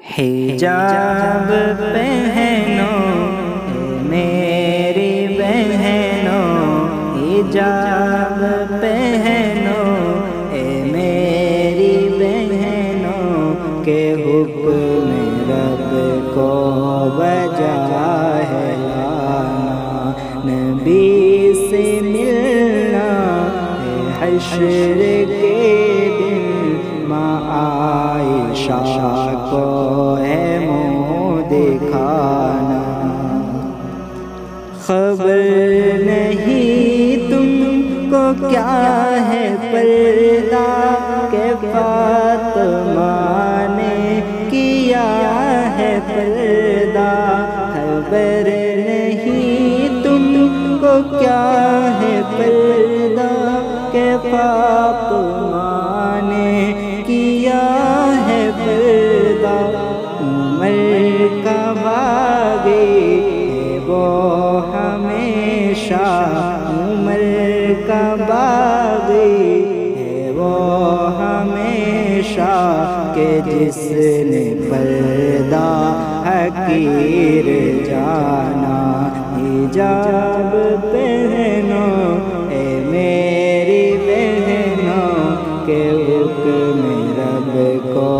حجاب پہنو اے میری بہنوں، حجاب پہنو اے میری بہنوں، کہ حکم رب کو بجا ہے لانا، نبی سے ملنا ہے حشر کے دن، ماں عائشہ کو ہے منہ دکھانا۔ خبر نہیں تم کو کیا ہے پردہ، کہ فاطمہ نے کیا ہے پردہ۔ خبر نہیں تم کو کیا ہے پردہ، کہ فاطمہ نے کیا ہے پردہ۔ عمر کا باغی ہے وہ ہمیشہ، عمر کا باغی ہے وہ ہمیشہ، کہ جس نے پردہ حقیر جانا۔ حجاب پہنو اے میری بہنوں، کہ حکم رب کو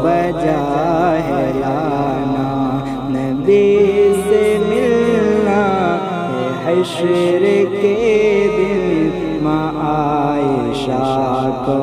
بجا ہے لانا، نبی سے ملنا ہے حشر کے دن، ماں عائشہ کو